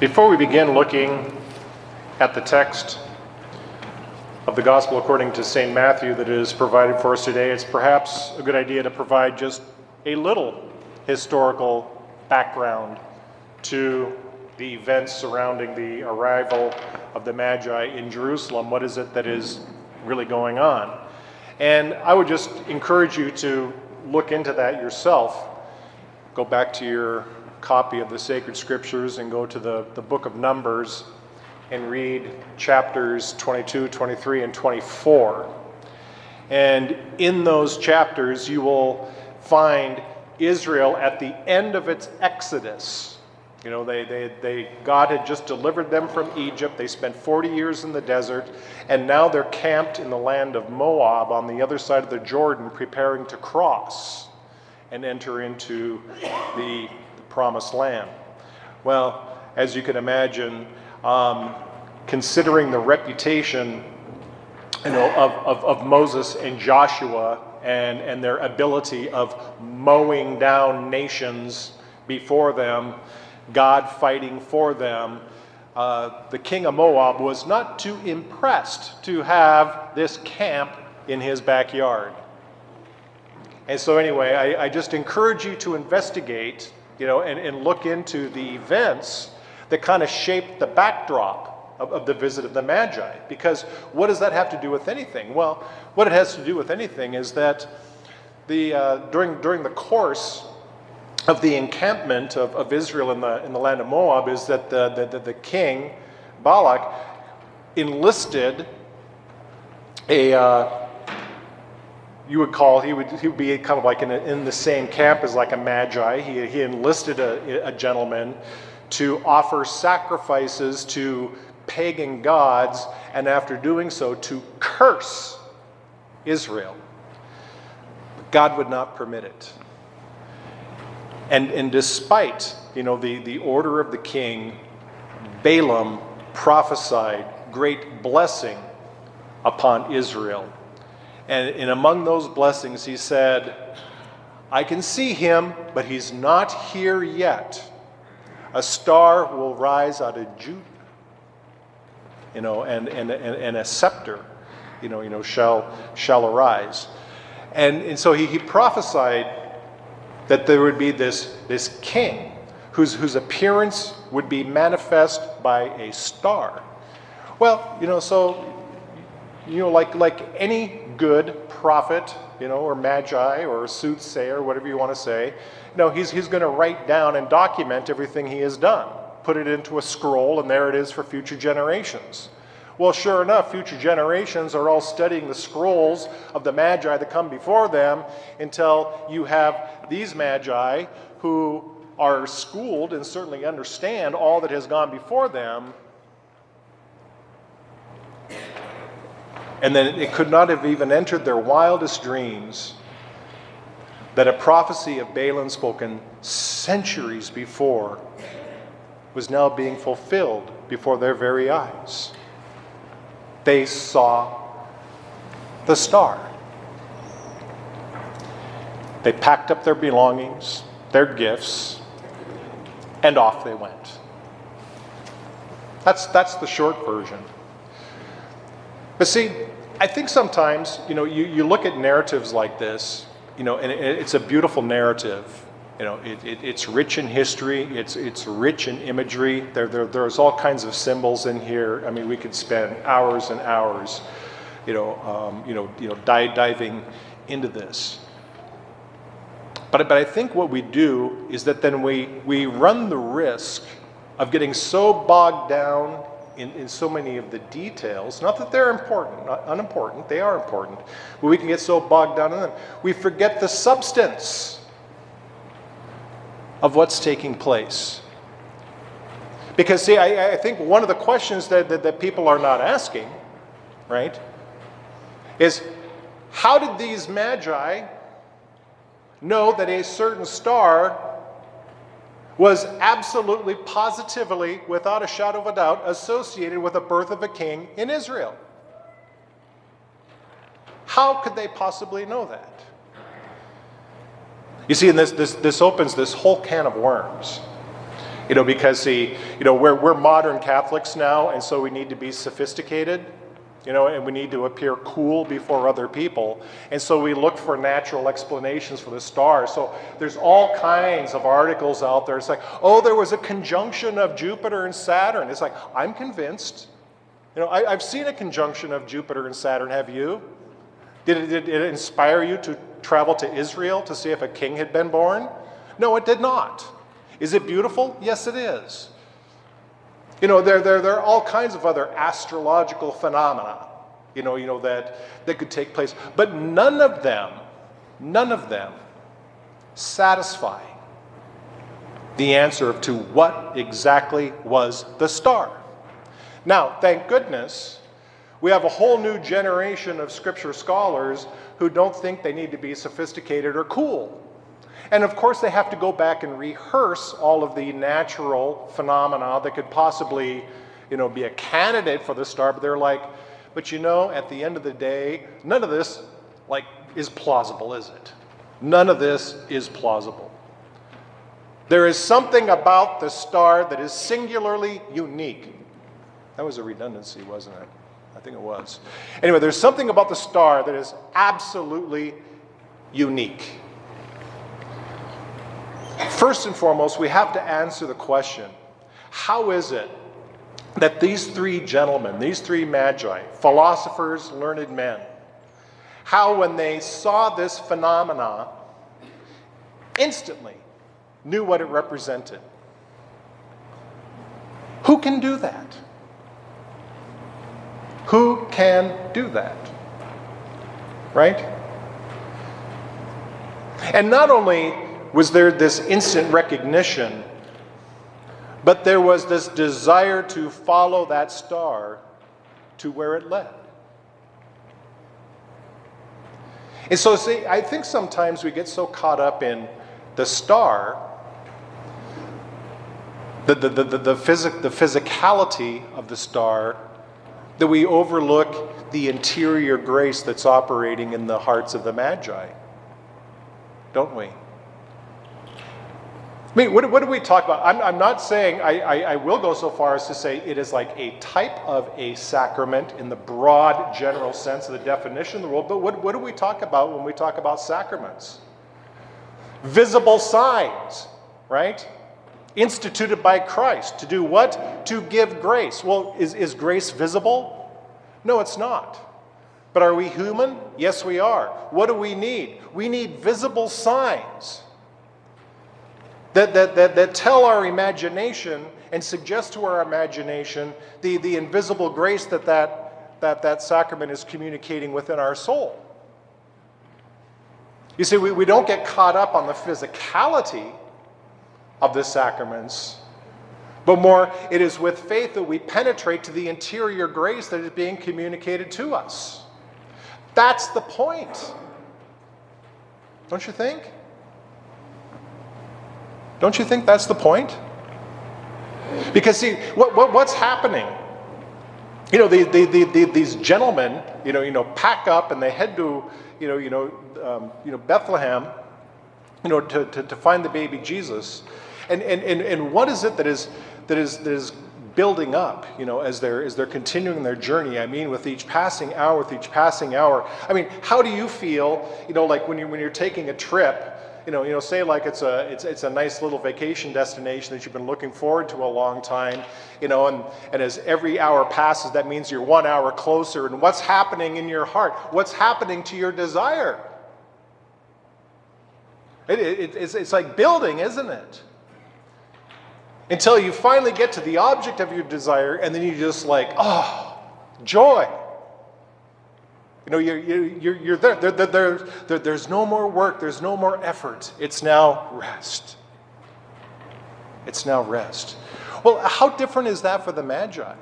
Before we begin looking at the text of the Gospel according to St. Matthew that is provided for us today, it's perhaps a good idea to provide just a little historical background to the events surrounding the arrival of the Magi in Jerusalem. What is it that is really going on? And I would just encourage you to look into that yourself. Go back to your copy of the sacred scriptures and go to the book of Numbers and read chapters 22, 23, and 24. And in those chapters you will find Israel at the end of its exodus. You know, God had just delivered them from Egypt. They spent 40 years in the desert, and now they're camped in the land of Moab on the other side of the Jordan, preparing to cross and enter into the promised land. Well, as you can imagine, considering the reputation, of Moses and Joshua and their ability of mowing down nations before them, God fighting for them, the king of Moab was not too impressed to have this camp in his backyard. And so anyway, I just encourage you to investigate, and look into the events that kind of shaped the backdrop of the visit of the Magi. Because what does that have to do with anything? Well, what it has to do with anything is that during the course of the encampment of Israel in the land of Moab is that the king Balak enlisted he would be kind of like in the same camp as like a Magi. He enlisted a gentleman to offer sacrifices to pagan gods, and after doing so to curse Israel. God would not permit it. And despite the order of the king, Balaam prophesied great blessing upon Israel. And among those blessings, he said, I can see him, but he's not here yet. A star will rise out of Judah, and a scepter, shall arise. And so he prophesied that there would be this king whose appearance would be manifest by a star. Well, like any good prophet, or magi, or soothsayer, whatever you want to say, he's going to write down and document everything he has done, put it into a scroll, and there it is for future generations. Well, sure enough, future generations are all studying the scrolls of the Magi that come before them until you have these Magi who are schooled and certainly understand all that has gone before them. And then it could not have even entered their wildest dreams that a prophecy of Balaam spoken centuries before was now being fulfilled before their very eyes. They saw the star. They packed up their belongings, their gifts, and off they went. That's the short version. But see, I think sometimes, you look at narratives like this, and it's a beautiful narrative. It's rich in history. It's rich in imagery. There's all kinds of symbols in here. I mean, we could spend hours and hours, diving into this. But I think what we do is that then we run the risk of getting so bogged down in so many of the details, not that they're important, not unimportant, they are important, but we can get so bogged down in them, we forget the substance of what's taking place. Because see, I think one of the questions that people are not asking, right, is how did these Magi know that a certain star was absolutely, positively, without a shadow of a doubt, associated with the birth of a king in Israel? How could they possibly know that? You see, and this opens this whole can of worms. Because see, we're modern Catholics now, and so we need to be sophisticated, and we need to appear cool before other people. And so we look for natural explanations for the stars. So there's all kinds of articles out there. It's like, oh, there was a conjunction of Jupiter and Saturn. It's like, I'm convinced. I've seen a conjunction of Jupiter and Saturn. Have you? Did it inspire you to travel to Israel to see if a king had been born? No, it did not. Is it beautiful? Yes, it is. There are all kinds of other astrological phenomena, that could take place. But none of them satisfy the answer to what exactly was the star. Now, thank goodness, we have a whole new generation of scripture scholars who don't think they need to be sophisticated or cool. And of course, they have to go back and rehearse all of the natural phenomena that could possibly, be a candidate for the star. But they're like, but at the end of the day, none of this, is plausible, is it? None of this is plausible. There is something about the star that is singularly unique. That was a redundancy, wasn't it? I think it was. Anyway, there's something about the star that is absolutely unique. First and foremost, we have to answer the question, how is it that these three gentlemen, these three magi, philosophers, learned men, how when they saw this phenomena, instantly knew what it represented? Who can do that? Who can do that? Right? And not only was there this instant recognition, but there was this desire to follow that star to where it led. And so, see, I think sometimes we get so caught up in the star, the physicality of the star, that we overlook the interior grace that's operating in the hearts of the Magi. Don't we? I mean, what do we talk about? I'm not saying, I will go so far as to say it is like a type of a sacrament in the broad general sense of the definition of the world, but what do we talk about when we talk about sacraments? Visible signs, right? Instituted by Christ. To do what? To give grace. Well, is grace visible? No, it's not. But are we human? Yes, we are. What do we need? We need visible signs that tell our imagination and suggest to our imagination the invisible grace that sacrament is communicating within our soul. You see, we don't get caught up on the physicality of the sacraments, but more it is with faith that we penetrate to the interior grace that is being communicated to us. That's the point. Don't you think? Don't you think that's the point? Because see, what's happening? These gentlemen, pack up and they head to, Bethlehem, to find the baby Jesus, and what is it that is building up, as they're continuing their journey? I mean, with each passing hour. I mean, how do you feel, like when you're taking a trip? Say like it's a nice little vacation destination that you've been looking forward to a long time, and as every hour passes, that means you're 1 hour closer. And what's happening in your heart? What's happening to your desire? It's like building, isn't it? Until you finally get to the object of your desire, and then you just joy. You're there. There's no more work. There's no more effort. It's now rest. It's now rest. Well, how different is that for the Magi?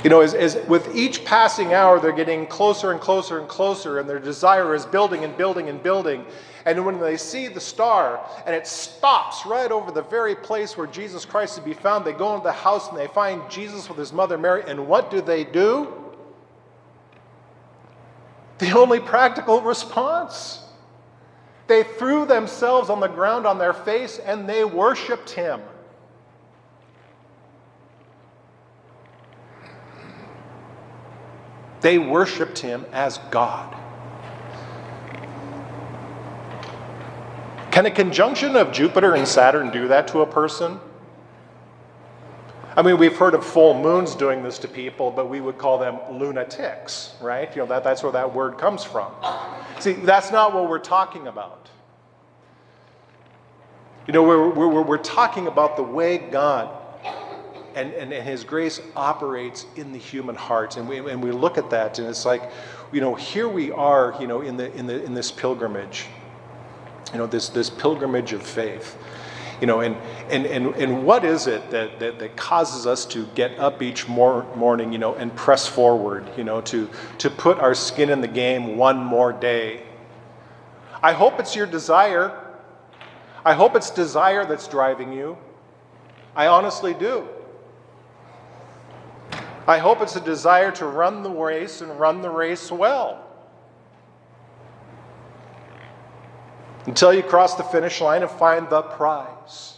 As with each passing hour, they're getting closer and closer and closer, and their desire is building and building and building. And when they see the star, and it stops right over the very place where Jesus Christ is to be found, they go into the house and they find Jesus with his mother Mary, and what do? The only practical response. They threw themselves on the ground on their face and they worshiped him. They worshiped him as God. Can a conjunction of Jupiter and Saturn do that to a person? I mean, we've heard of full moons doing this to people, but we would call them lunatics, right? That's where that word comes from. See, that's not what we're talking about. We're talking about the way God and his grace operates in the human heart, and we look at that, and it's like, here we are, in this pilgrimage, this pilgrimage of faith. And what is it that causes us to get up each morning, and press forward, to put our skin in the game one more day? I hope it's your desire. I hope it's desire that's driving you. I honestly do. I hope it's a desire to run the race and run the race well. Until you cross the finish line and find the prize.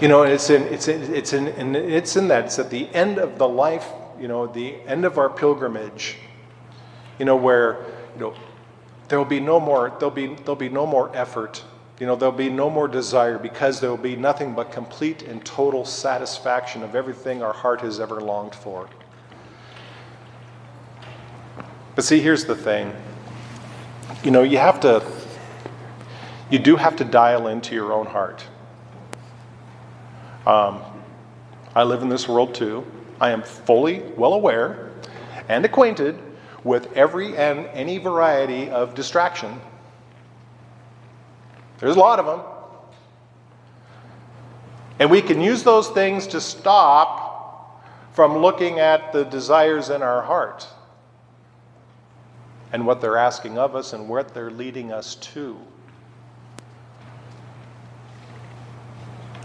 It's in that. It's at the end of the life, the end of our pilgrimage, where there'll be no more effort, there'll be no more desire, because there will be nothing but complete and total satisfaction of everything our heart has ever longed for. But see, here's the thing. You do have to dial into your own heart. I live in this world too. I am fully well aware and acquainted with every and any variety of distraction. There's a lot of them. And we can use those things to stop from looking at the desires in our heart and what they're asking of us and what they're leading us to.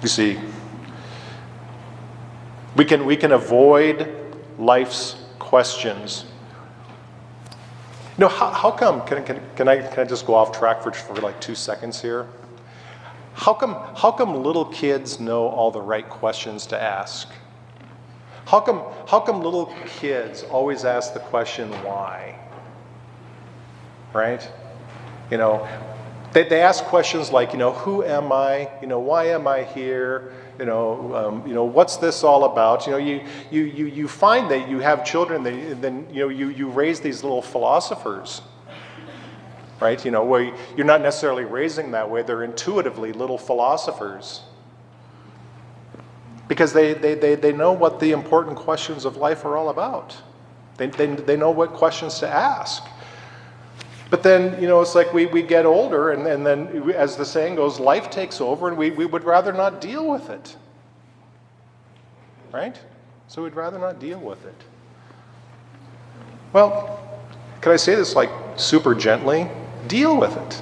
You see, we can avoid life's questions. How come? Can I just go off track for like 2 seconds here? How come little kids know all the right questions to ask? How come little kids always ask the question why? Right? They ask questions like, who am I? Why am I here? What's this all about? You find that you have children, then you raise these little philosophers, right? Where you're not necessarily raising that way. They're intuitively little philosophers, because they know what the important questions of life are all about. They know what questions to ask. But then, it's like we get older, and then, as the saying goes, life takes over, and we would rather not deal with it. Right? So we'd rather not deal with it. Well, can I say this like super gently? Deal with it.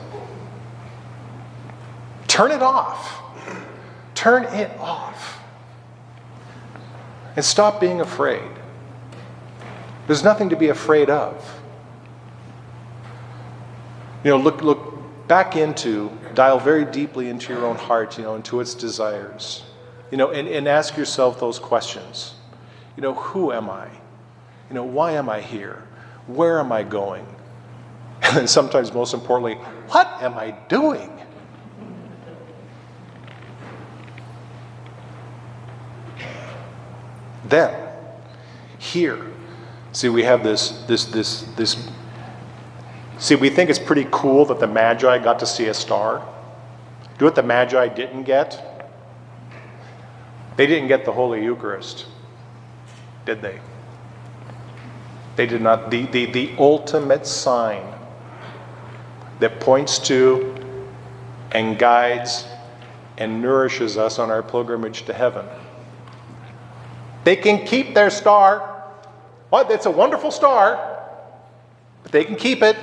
Turn it off. Turn it off. And stop being afraid. There's nothing to be afraid of. Look back dial very deeply into your own heart, into its desires, and ask yourself those questions. Who am I? Why am I here? Where am I going? And then sometimes, most importantly, what am I doing? Then, here, see, we have this. See, we think it's pretty cool that the Magi got to see a star. Do you know what the Magi didn't get? They didn't get the Holy Eucharist, did they? They did not. The ultimate sign that points to and guides and nourishes us on our pilgrimage to heaven. They can keep their star. Well, it's a wonderful star, but they can keep it.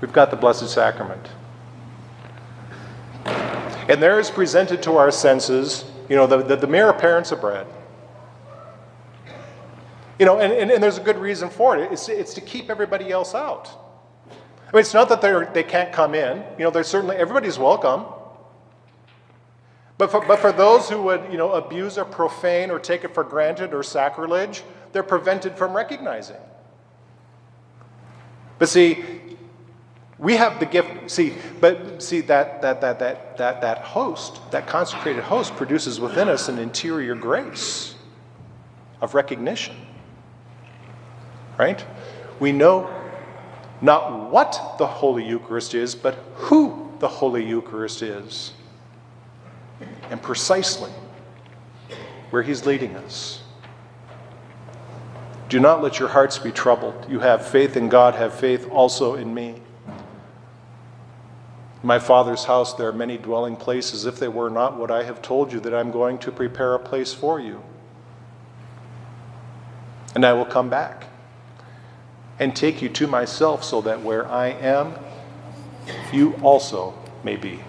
We've got the Blessed Sacrament. And there is presented to our senses, the mere appearance of bread. And there's a good reason for it. It's to keep everybody else out. I mean, it's not that they can't come in. There's certainly, everybody's welcome. But for those who would, abuse or profane or take it for granted or sacrilege, they're prevented from recognizing. But see, we have the gift. That host, that consecrated host, produces within us an interior grace of recognition. Right? We know not what the Holy Eucharist is, but who the Holy Eucharist is. And precisely where he's leading us. Do not let your hearts be troubled. You have faith in God, have faith also in me. In my Father's house there are many dwelling places. If they were not, would I have told you that I'm going to prepare a place for you? And I will come back and take you to myself, so that where I am, you also may be.